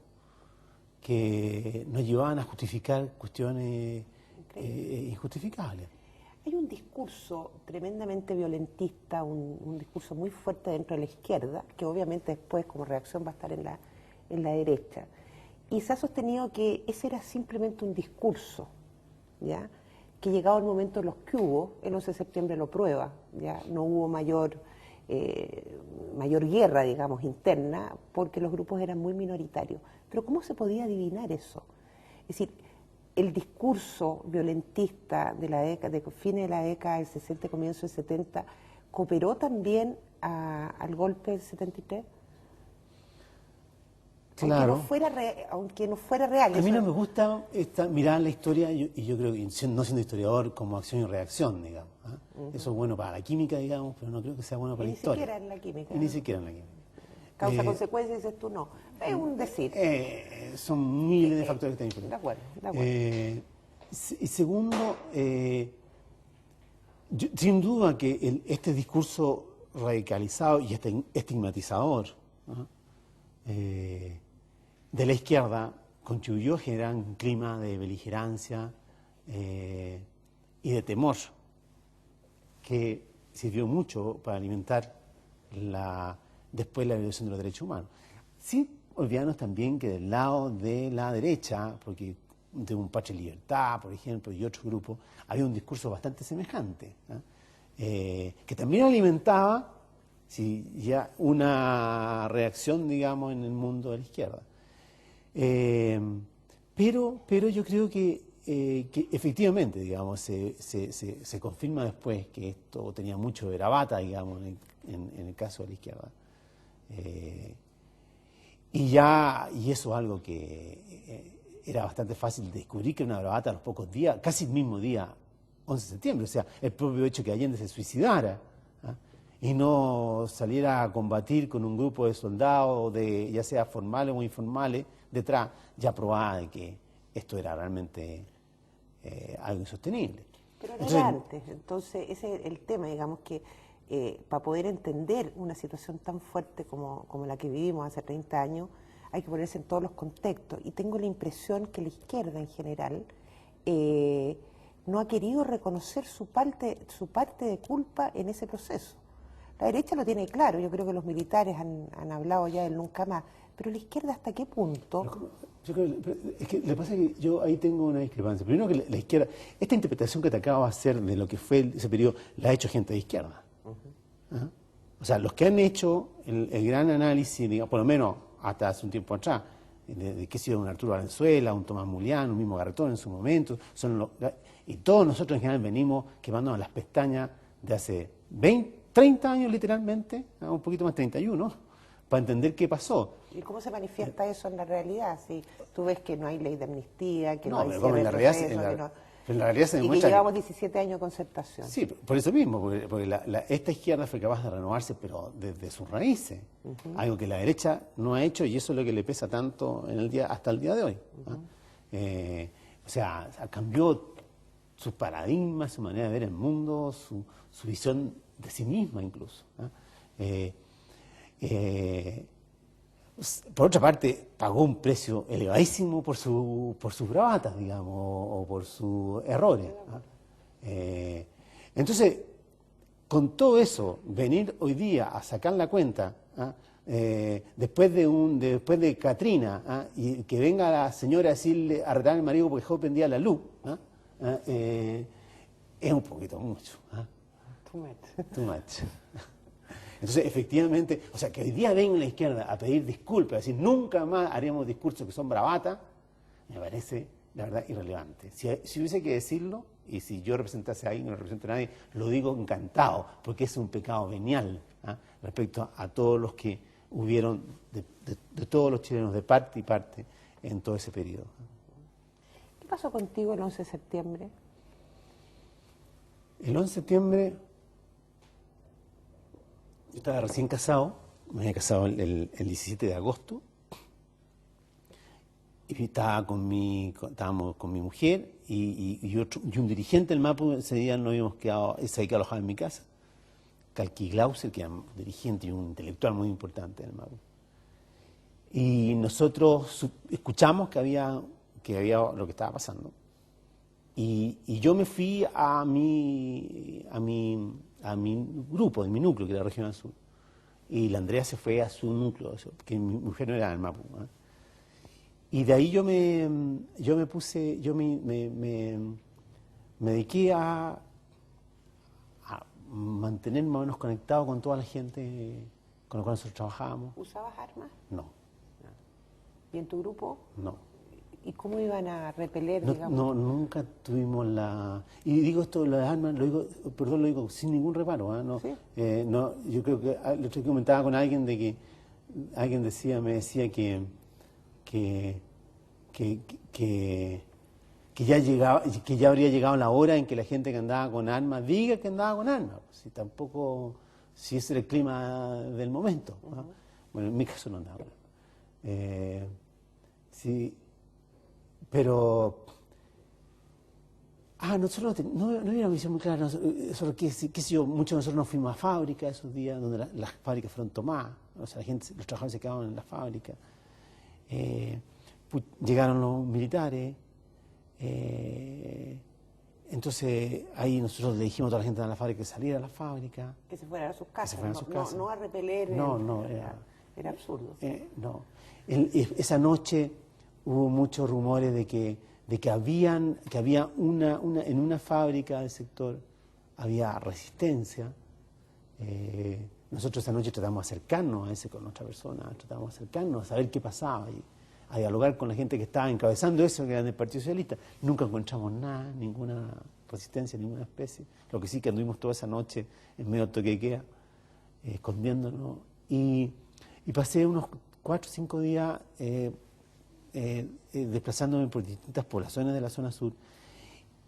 que nos llevaban a justificar cuestiones injustificables. Hay un discurso tremendamente violentista, un discurso muy fuerte dentro de la izquierda, que obviamente después como reacción va a estar en la derecha. Y se ha sostenido que ese era simplemente un discurso, ¿ya? Que llegado el momento de los que hubo, el 11 de septiembre lo prueba, ¿ya? No hubo mayor guerra, digamos, interna, porque los grupos eran muy minoritarios. Pero ¿cómo se podía adivinar eso? Es decir, el discurso violentista de fines de la década del 60, comienzo del 70, ¿cooperó también al golpe del 73? Claro. Aunque no fuera real. A mí no me gusta mirar la historia, y yo creo que no siendo historiador, como acción y reacción, digamos. ¿Ah? Eso es bueno para la química, digamos, pero no creo que sea bueno para la historia. Ni siquiera en la química. Y ni siquiera en la química. Causa-consecuencia, dices tú, no. Es un decir. Son miles de factores que están influyendo. De acuerdo. Y segundo, sin duda que este discurso radicalizado y estigmatizador, ¿no?, de la izquierda contribuyó a generar un clima de beligerancia y de temor que sirvió mucho para alimentar después la violación de los derechos humanos. Sin olvidarnos también que del lado de la derecha, porque de un Patria y Libertad, por ejemplo, y otros grupos, había un discurso bastante semejante, ¿no?, que también alimentaba ya una reacción, digamos, en el mundo de la izquierda. Pero yo creo que efectivamente, digamos, se confirma después que esto tenía mucho de bravata, digamos, en el caso de la izquierda. Y eso es algo que era bastante fácil de descubrir, que una bravata a los pocos días, casi el mismo día, 11 de septiembre, o sea, el propio hecho que Allende se suicidara, ¿ah?, y no saliera a combatir con un grupo de soldados, ya sea formales o informales, detrás, ya probaba de que esto era realmente algo insostenible. Pero era antes, entonces ese es el tema, digamos, que para poder entender una situación tan fuerte como la que vivimos hace 30 años, hay que ponerse en todos los contextos. Y tengo la impresión que la izquierda en general no ha querido reconocer su parte de culpa en ese proceso. La derecha lo tiene claro, yo creo que los militares han hablado ya del nunca más, pero la izquierda ¿hasta qué punto? Yo creo, es que lo que pasa es que yo ahí tengo una discrepancia. Primero que la izquierda, esta interpretación que te acabo de hacer de lo que fue ese periodo, la ha hecho gente de izquierda. ¿Ah? O sea, los que han hecho el gran análisis, digamos, por lo menos hasta hace un tiempo atrás, de qué ha sido un Arturo Valenzuela, un Tomás Mulián, un mismo Garretón en su momento, y todos nosotros en general venimos quemándonos las pestañas de hace 20, 30 años literalmente, un poquito más, 31, para entender qué pasó. ¿Y cómo se manifiesta eso en la realidad? Si tú ves que no hay ley de amnistía, que no, No, hay pero como en la realidad, en la realidad se y que demuestra llevamos 17 años de concertación. Sí, por eso mismo, porque esta izquierda fue capaz de renovarse, pero desde sus raíces. Algo que la derecha no ha hecho y eso es lo que le pesa tanto hasta el día de hoy. O sea, cambió sus paradigmas, su manera de ver el mundo, su visión de sí misma incluso. Por otra parte, pagó un precio elevadísimo por sus bravatas, digamos, o por sus errores. Entonces, con todo eso, venir hoy día a sacar la cuenta, después de Katrina, y que venga la señora a decirle, a retar al marido porque dejó prendida la luz, es un poquito mucho. Too much. Entonces, efectivamente, o sea, que hoy día venga la izquierda a pedir disculpas, a decir, nunca más haremos discursos que son bravatas, me parece, la verdad, irrelevante. Si hubiese que decirlo, y si yo representase a alguien, no represento a nadie, lo digo encantado, porque es un pecado venial respecto a todos los que hubieron, de todos los chilenos, de parte y parte, en todo ese periodo. ¿Qué pasó contigo el 11 de septiembre? El 11 de septiembre... Yo estaba recién casado, me había casado el 17 de agosto, y estábamos con mi mujer y un dirigente del MAPU. Ese día nos habíamos quedado, se había alojado en mi casa, Calqui Glauser, que era un dirigente y un intelectual muy importante del MAPU. Y nosotros escuchamos que había lo que estaba pasando. Y yo me fui a mi grupo, de mi núcleo, que era Regional Sur. Y la Andrea se fue a su núcleo, que mi mujer no era del Mapu. Y de ahí yo me dediqué a mantenerme más o menos conectado con toda la gente con la cual nosotros trabajábamos. ¿Usabas armas? No. ¿Y en tu grupo? No. ¿Y cómo iban a repeler, digamos? No, nunca tuvimos la... Y digo esto, lo de las armas, lo digo sin ningún reparo. No, ¿Sí? No, yo creo que el otro día comentaba con alguien de que alguien me decía que ya habría llegado la hora en que la gente que andaba con armas diga que andaba con armas. Si ese era el clima del momento. Bueno, en mi caso no andaba. Sí. Pero, nosotros no había una visión muy clara. Nosotros, qué sé yo, muchos de nosotros nos fuimos a fábricas esos días, donde las fábricas fueron tomadas. O sea, los trabajadores se quedaban en las fábricas. Llegaron los militares. Entonces, ahí nosotros le dijimos a toda la gente de la fábrica que saliera a la fábrica. Que se fueran a sus casas. Que se fueran a sus casas. No a repeler. No, era absurdo. No. Esa noche hubo muchos rumores de que había en una fábrica del sector había resistencia. Nosotros esa noche tratamos de acercarnos con nuestra persona, tratamos de acercarnos a saber qué pasaba y a dialogar con la gente que estaba encabezando eso, que era del Partido Socialista. Nunca encontramos nada, ninguna resistencia, ninguna especie. Lo que sí que anduvimos toda esa noche en medio de toque de queda, escondiéndonos. Y pasé unos 4 o 5 días desplazándome por distintas poblaciones de la zona sur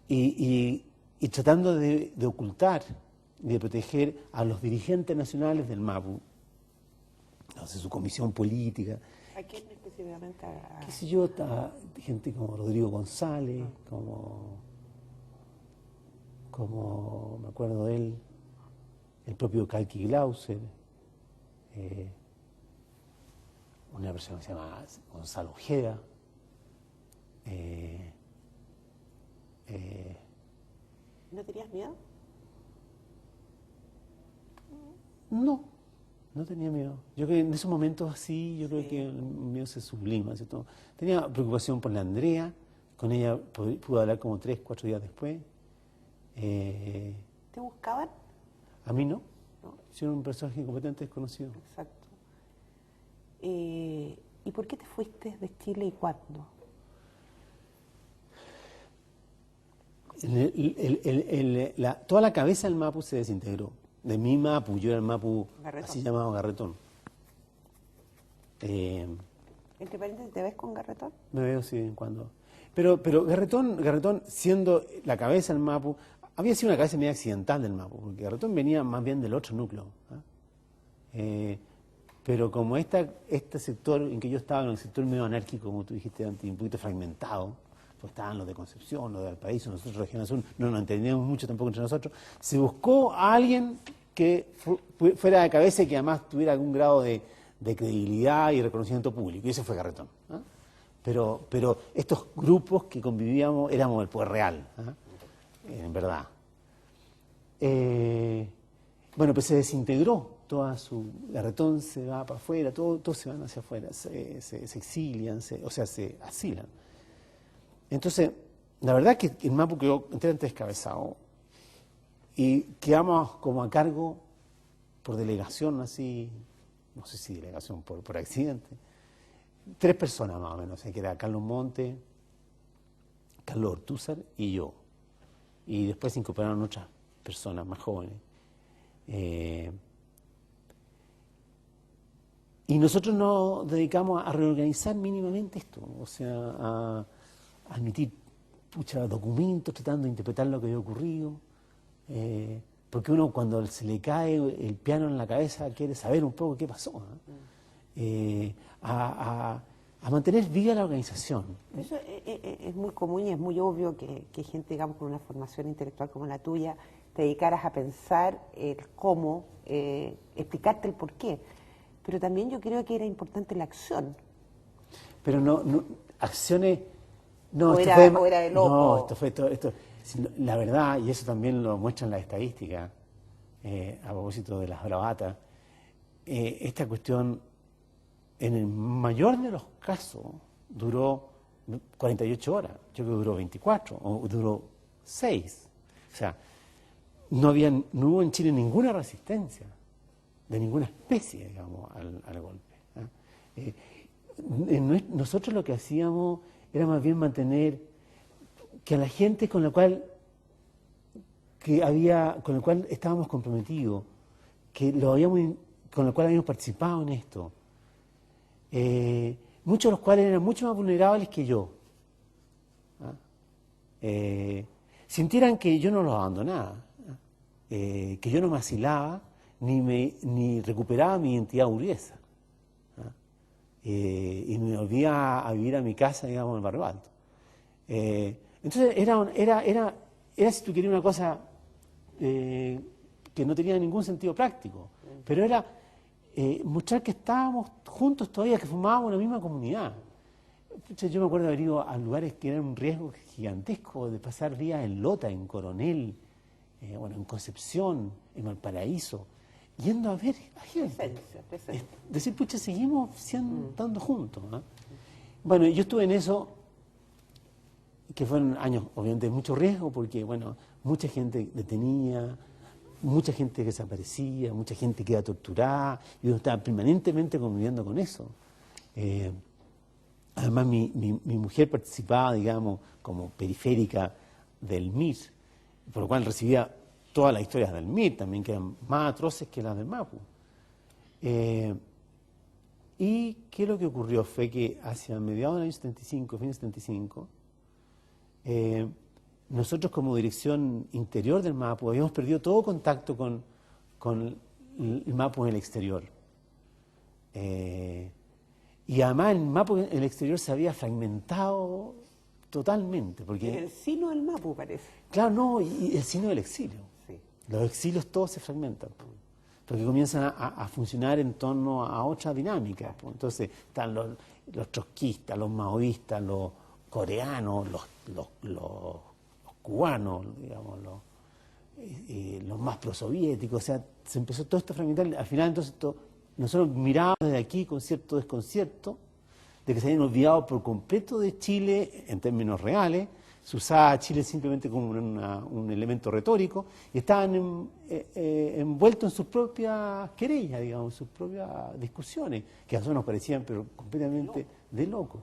y tratando de ocultar y de proteger a los dirigentes nacionales del MAPU, su comisión política. ¿A quién específicamente? Qué sé yo, gente como Rodrigo González, como me acuerdo de él, el propio Calqui Glauser, una persona que se llama Gonzalo Ojeda. ¿No tenías miedo? No, no tenía miedo. Yo creo que en esos momentos así, yo creo que el miedo se sublima, ¿cierto? Tenía preocupación por la Andrea, con ella pude hablar como 3, 4 días después. ¿Te buscaban? A mí no. No. Yo era un personaje completamente desconocido. Exacto. ¿Y por qué te fuiste de Chile y cuándo? Toda la cabeza del Mapu se desintegró. De mi Mapu, yo era el Mapu Garretón. así llamado Garretón. Entre paréntesis, ¿te ves con Garretón? Me veo sí de vez en cuando. Pero Garretón, siendo la cabeza del Mapu, había sido una cabeza medio accidental del Mapu, porque Garretón venía más bien del otro núcleo. Pero como este sector en que yo estaba, en el sector medio anárquico, como tú dijiste antes, un poquito fragmentado, pues estaban los de Concepción, los de Valparaíso, nosotros Región Azul, no nos entendíamos mucho tampoco entre nosotros, se buscó a alguien que fuera de cabeza y que además tuviera algún grado de credibilidad y reconocimiento público, y ese fue Garretón. Pero estos grupos que convivíamos éramos el poder real, en verdad. Bueno, pues se desintegró toda su... Garretón se va para afuera, todos se van hacia afuera, se exilian, se asilan. Entonces, la verdad que el Mapu quedó enteramente descabezado y quedamos como a cargo por delegación, así, no sé si delegación por accidente, 3 personas más o menos, que era Carlos Monte, Carlos Ortúzar y yo. Y después se incorporaron otras personas más jóvenes. Y nosotros nos dedicamos a reorganizar mínimamente esto, o sea, a admitir documentos, tratando de interpretar lo que había ocurrido, porque uno cuando se le cae el piano en la cabeza quiere saber un poco qué pasó, a mantener viva la organización. Eso es muy común y es muy obvio que gente, digamos, con una formación intelectual como la tuya, te dedicaras a pensar el cómo, explicarte el por qué. Pero también yo creo que era importante la acción. Pero no acciones... No, o esto era de loco. No, esto, la verdad, y eso también lo muestran las estadísticas, a propósito de las bravatas, esta cuestión, en el mayor de los casos, duró 48 horas. Yo creo que duró 24, o duró 6. O sea, no hubo en Chile ninguna resistencia, de ninguna especie, digamos, al golpe. Nosotros lo que hacíamos era más bien mantener que a la gente con la cual estábamos comprometidos, con la cual habíamos participado en esto, muchos de los cuales eran mucho más vulnerables que yo, sintieran que yo no los abandonaba, que yo no me asilaba ni recuperaba mi identidad burguesa. Y me volví a vivir a mi casa, digamos, en el Barrio Alto. Entonces era, si tú querías, una cosa que no tenía ningún sentido práctico, pero era mostrar que estábamos juntos todavía, que formábamos la misma comunidad. Yo me acuerdo de haber ido a lugares que eran un riesgo gigantesco, de pasar días en Lota, en Coronel, en Concepción, en Valparaíso, yendo a ver a gente. Decir, pucha, seguimos estando juntos. Bueno, yo estuve en eso, que fueron años, obviamente, de mucho riesgo, porque, mucha gente detenida, mucha gente que desaparecía, mucha gente que era torturada, y uno estaba permanentemente conviviendo con eso. Además, mi mujer participaba, digamos, como periférica del MIR, por lo cual recibía todas las historias del MIR también, que eran más atroces que las del Mapu. ¿Y qué es lo que ocurrió? Fue que hacia mediados del año 75, fin del 75, nosotros como dirección interior del Mapu habíamos perdido todo contacto con el Mapu en el exterior. Y además el Mapu en el exterior se había fragmentado totalmente. Porque el sino del Mapu, parece. Claro, no, y el sino del exilio. Sí. Los exilios todos se fragmentan, porque comienzan a funcionar en torno a otra dinámica. Entonces están los trotskistas, los maoístas, los coreanos, los cubanos, digamos, los más prosoviéticos, o sea, se empezó todo esto a fragmentar. Al final, entonces, nosotros mirábamos desde aquí con cierto desconcierto de que se habían olvidado por completo de Chile en términos reales. Se usaba a Chile simplemente como un elemento retórico y estaban envueltos en sus propias querellas, digamos, en sus propias discusiones, que a nosotros nos parecían pero completamente de loco.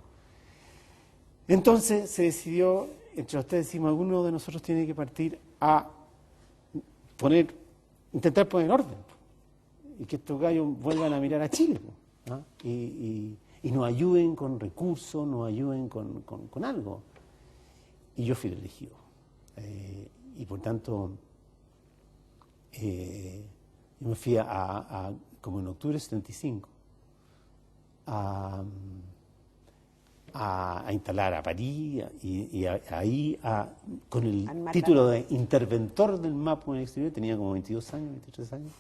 Entonces se decidió, entre ustedes decimos, alguno de nosotros tiene que partir a intentar poner orden y que estos gallos vuelvan a mirar a Chile, ¿no? Y nos ayuden con recursos, nos ayuden con algo. Y yo fui el elegido. Y por tanto, yo me fui como en octubre de 75, a instalar a París y ahí con el título de interventor del MAPU en el exterior. Tenía como 22 años, 23 años.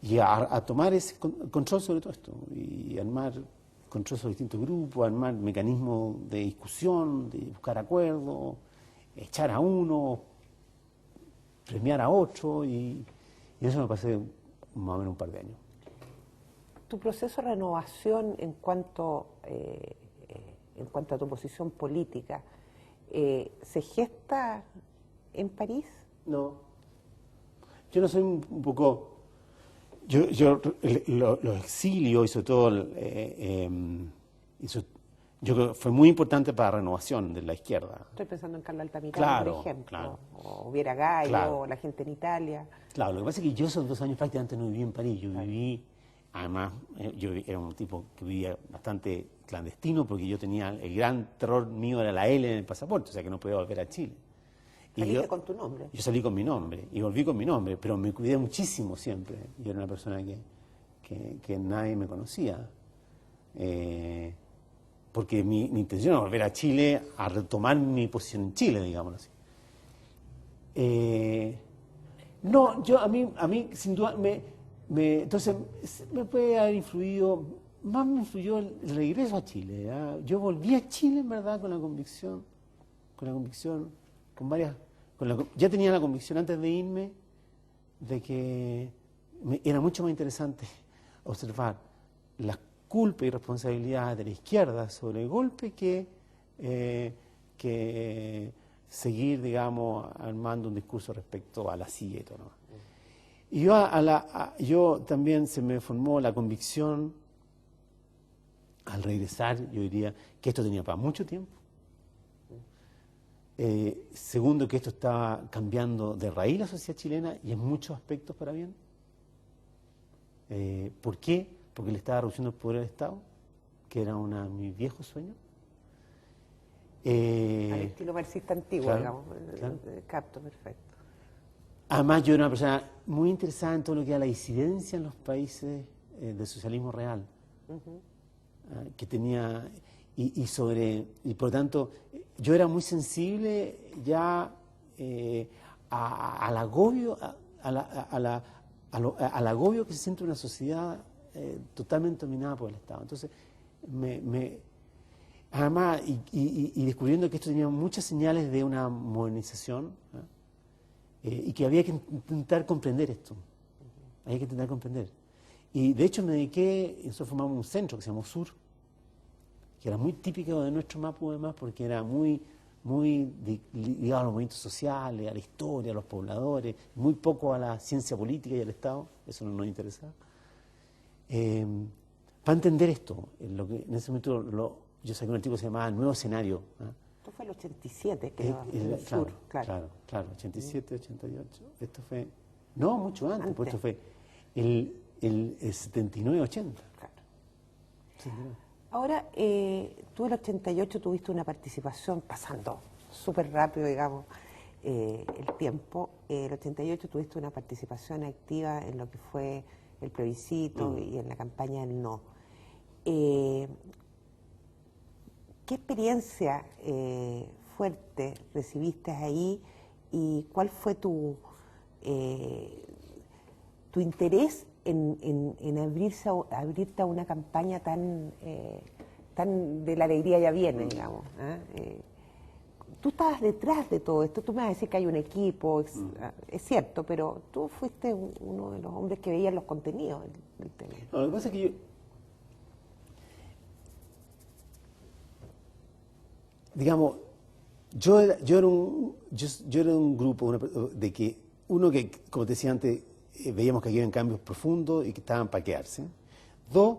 Y a tomar ese control sobre todo esto y armar control sobre distintos grupos, armar mecanismos de discusión, de buscar acuerdos, echar a uno, premiar a otro, y eso me pasé más o menos un par de años. Tu proceso de renovación en cuanto a tu posición política, ¿se gesta en París? No. Yo no soy un poco... Los exilios y sobre todo yo creo que fue muy importante para la renovación de la izquierda. Estoy pensando en Carla Altamirano, claro, por ejemplo, claro. O Viera Gallo, claro. o la gente en Italia. Claro, lo que pasa es que yo esos 2 años prácticamente no viví en París. Yo viví, además, yo era un tipo que vivía bastante clandestino porque yo tenía, el gran terror mío era la L en el pasaporte, o sea que no podía volver a Chile. ¿Saliste con tu nombre? Yo salí con mi nombre y volví con mi nombre, pero me cuidé muchísimo siempre. Yo era una persona que nadie me conocía. Porque mi intención era volver a Chile a retomar mi posición en Chile, digámoslo así. No, a mí sin duda, entonces me puede haber influido, más me influyó el regreso a Chile. Yo volví a Chile, en verdad, con la convicción, ya tenía la convicción antes de irme de que era mucho más interesante observar las culpas y responsabilidades de la izquierda sobre el golpe que seguir, digamos, armando un discurso respecto a la CIA y todo, ¿no? Y yo también se me formó la convicción al regresar, yo diría que esto tenía para mucho tiempo. Segundo, que esto estaba cambiando de raíz la sociedad chilena y en muchos aspectos para bien. ¿Por qué? Porque le estaba reduciendo el poder al Estado, que era uno de mis viejos sueños. Al estilo marxista antiguo, claro, digamos. Claro. Capto, perfecto. Además, yo era una persona muy interesada en todo lo que era la disidencia en los países del socialismo real, que tenía... Y por tanto, yo era muy sensible ya al agobio, al agobio que se siente una sociedad totalmente dominada por el Estado. Entonces, además, y descubriendo que esto tenía muchas señales de una modernización, y que había que intentar comprender esto. Había que intentar comprender. Y de hecho me dediqué, nosotros formamos un centro que se llamó Sur, que era muy típico de nuestro MAPU además, porque era muy ligado a los movimientos sociales, a la historia, a los pobladores, muy poco a la ciencia política y al Estado, eso no nos interesaba. Para entender esto, en ese momento yo saqué un artículo que se llamaba Nuevo Escenario. Esto fue el 87, creo, en el claro, sur, claro. Claro, 87, 88. Esto fue, no, mucho antes. Pues esto fue el 79, 80. Claro. Sí, claro. Ahora, tú en el 88 tuviste una participación, pasando súper rápido, digamos, el tiempo. En el 88 tuviste una participación activa en lo que fue el plebiscito y en la campaña del no. ¿Qué experiencia fuerte recibiste ahí y cuál fue tu interés en abrirte a una campaña tan de la alegría ya viene, digamos? tú estabas detrás de todo esto. Tú me vas a decir que hay un equipo, es cierto, pero tú fuiste uno de los hombres que veían los contenidos del tema. No, lo que pasa es que digamos, yo era un grupo de que, uno que, como te decía antes, veíamos que había cambios profundos y que estaban para quedarse. Dos,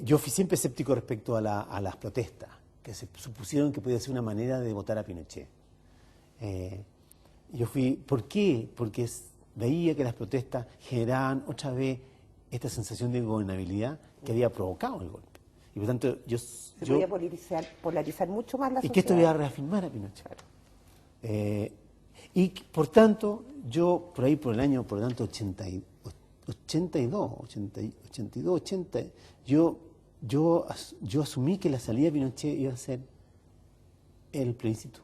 yo fui siempre escéptico respecto a las protestas, que se supusieron que podía ser una manera de votar a Pinochet. ¿Por qué? Porque veía que las protestas generaban otra vez esta sensación de ingobernabilidad que había provocado el golpe. Y por tanto, Se podía polarizar mucho más la y sociedad. que esto iba a reafirmar a Pinochet. Y por tanto, yo por ahí por el año, por lo tanto, 82, 80, yo asumí que la salida de Pinochet iba a ser el plebiscito.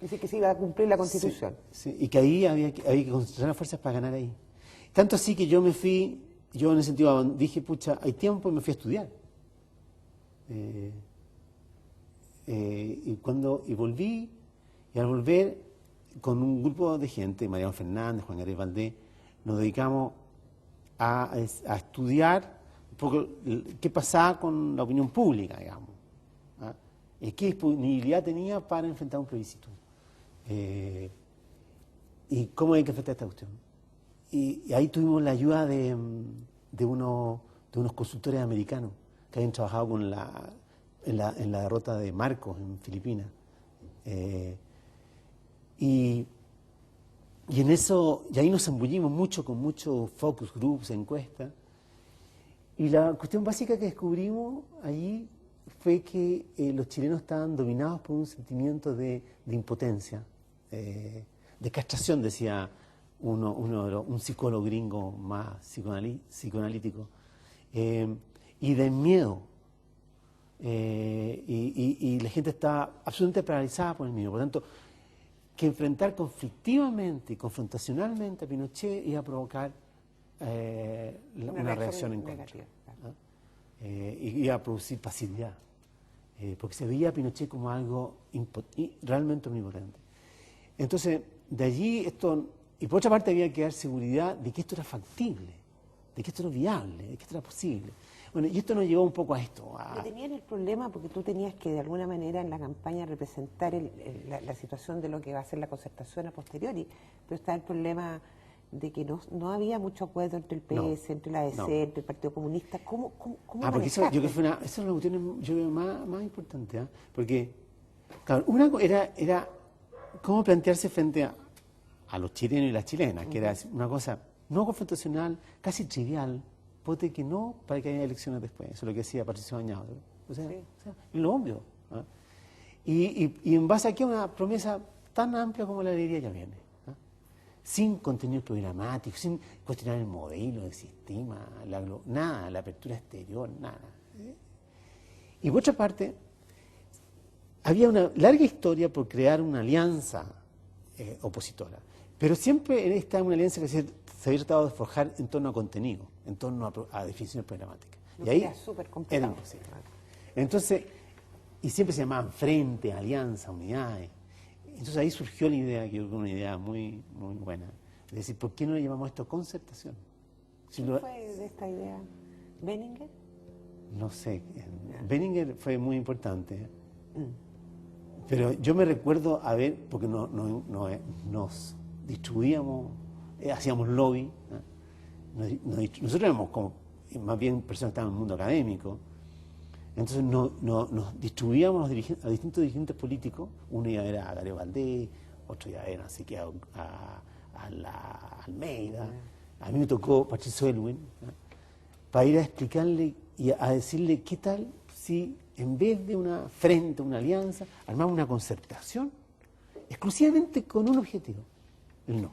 Dice que se iba a cumplir la Constitución. Sí, y que ahí había que concentrar las fuerzas para ganar ahí. Tanto así que yo en ese sentido dije, pucha, hay tiempo, y me fui a estudiar. Y volví, y al volver, con un grupo de gente, Mariano Fernández, Juan Gabriel Valdés, nos dedicamos a estudiar un poco qué pasaba con la opinión pública, digamos, ¿ah? Y qué disponibilidad tenía para enfrentar un plebiscito. Y cómo hay que enfrentar esta cuestión. Y ahí tuvimos la ayuda de unos consultores americanos que habían trabajado en la derrota de Marcos en Filipinas. Y ahí nos embullimos mucho con muchos focus groups, encuestas. Y la cuestión básica que descubrimos allí fue que los chilenos estaban dominados por un sentimiento de impotencia, de castración, decía un psicólogo gringo más psicoanalítico, y de miedo. Y la gente estaba absolutamente paralizada por el miedo. Por lo tanto, que enfrentar conflictivamente y confrontacionalmente a Pinochet iba a provocar una reacción en contra. Negativa, claro. Y iba a producir pasividad. Porque se veía a Pinochet como algo realmente omnipotente. Entonces, de allí y por otra parte había que dar seguridad de que esto era factible, de que esto era viable, de que esto era posible. Bueno, y esto nos llevó un poco a esto. Pero tenían el problema porque tú tenías que de alguna manera en la campaña representar la situación de lo que va a ser la concertación a posteriori, pero está el problema de que no había mucho acuerdo entre el PS, entre la ADC, entre el Partido Comunista. ¿Cómo porque eso yo creo que esa es la cuestión yo veo más importante, ¿eh? Porque, claro, una era cómo plantearse frente a los chilenos y las chilenas, que era una cosa no confrontacional, casi trivial, pote que no para que haya elecciones después. Eso es lo que decía Patricio Bañado. O sea, lo obvio. ¿Eh? Y en base aquí a una promesa tan amplia como la alegría ya viene. Sin contenido programático, sin cuestionar el modelo del sistema, nada, la apertura exterior, nada. Y por otra parte, había una larga historia por crear una alianza opositora, pero siempre estaba una alianza que se había tratado de forjar en torno a contenido, en torno a definiciones programáticas. Y ahí era súper complicado. Era imposible. Entonces, y siempre se llamaban frente, alianza, unidades. Entonces ahí surgió la idea, que yo creo que una idea muy, muy buena, es decir, ¿por qué no le llamamos esto concertación? ¿Quién fue de esta idea? ¿Benninger? No sé, Benninger fue muy importante, pero yo me recuerdo porque nos distribuíamos, hacíamos lobby, nosotros éramos como más bien personas que estaban en el mundo académico. Entonces nos distribuíamos a distintos dirigentes políticos. Uno ya era a Gabriel Valdés, otro ya era así que a Almeida. A mí me tocó Patricio Elwin, ¿no? Para ir a explicarle y a decirle qué tal si en vez de una frente, una alianza, armamos una concertación exclusivamente con un objetivo, el no.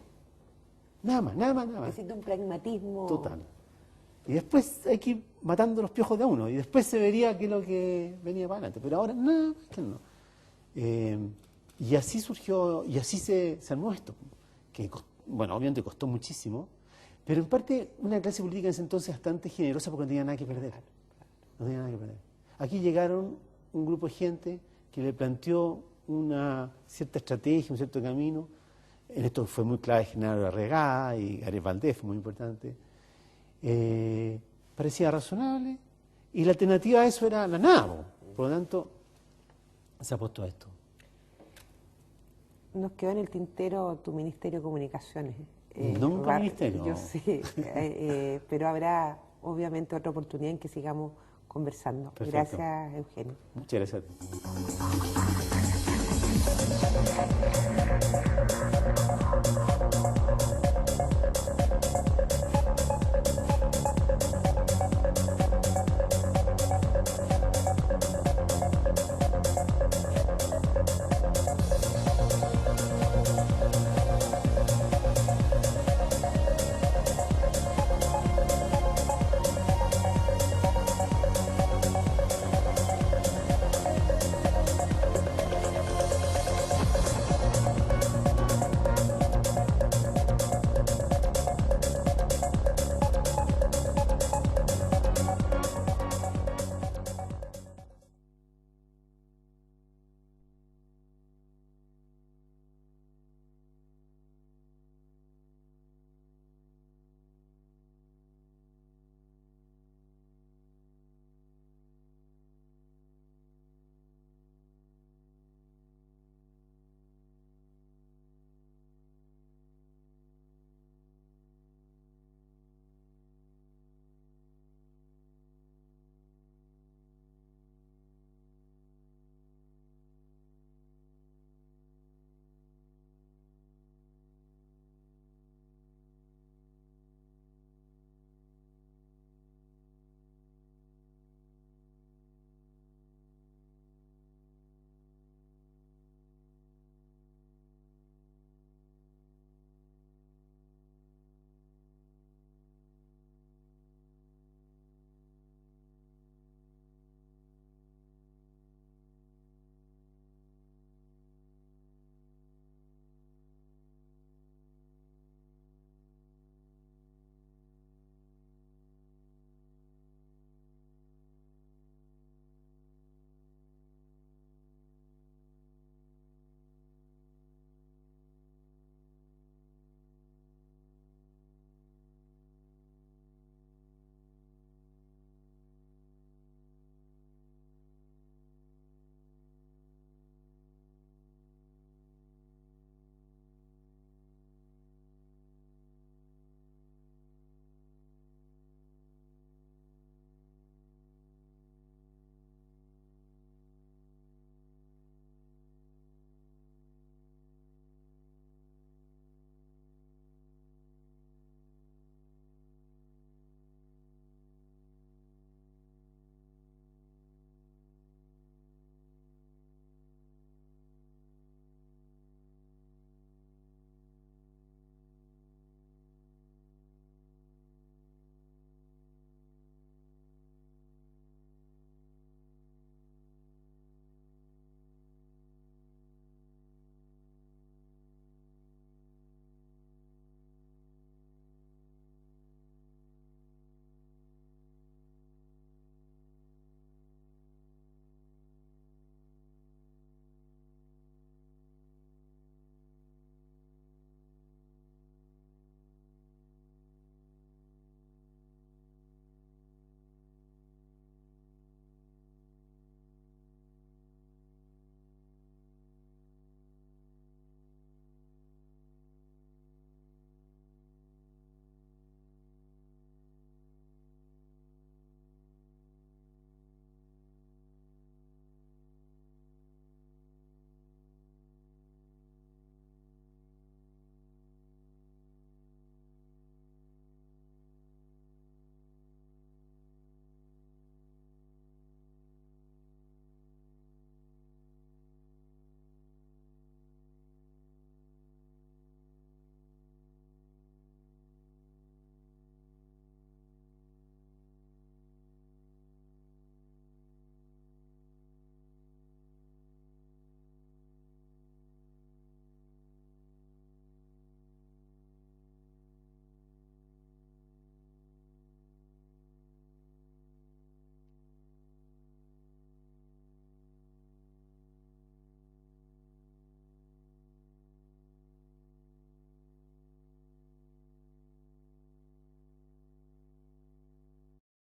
Nada más. Necesita un pragmatismo total. Y después hay que ir matando los piojos de uno. Y después se vería qué es lo que venía para adelante. Pero ahora, no, es que no. Y así surgió, y así se armó esto. Que, bueno, obviamente costó muchísimo. Pero en parte una clase política en ese entonces bastante generosa porque no tenía nada que perder. No tenía nada que perder. Aquí llegaron un grupo de gente que le planteó una cierta estrategia, un cierto camino. En esto fue muy clave Genaro Arregada y Gareth Valdés, fue muy importante. Parecía razonable y la alternativa a eso era la nada. Por lo tanto, se apostó a esto. Nos quedó en el tintero tu Ministerio de Comunicaciones. Nunca ministerio. Yo sé, pero habrá obviamente otra oportunidad en que sigamos conversando. Perfecto. Gracias, Eugenio. Muchas gracias a ti.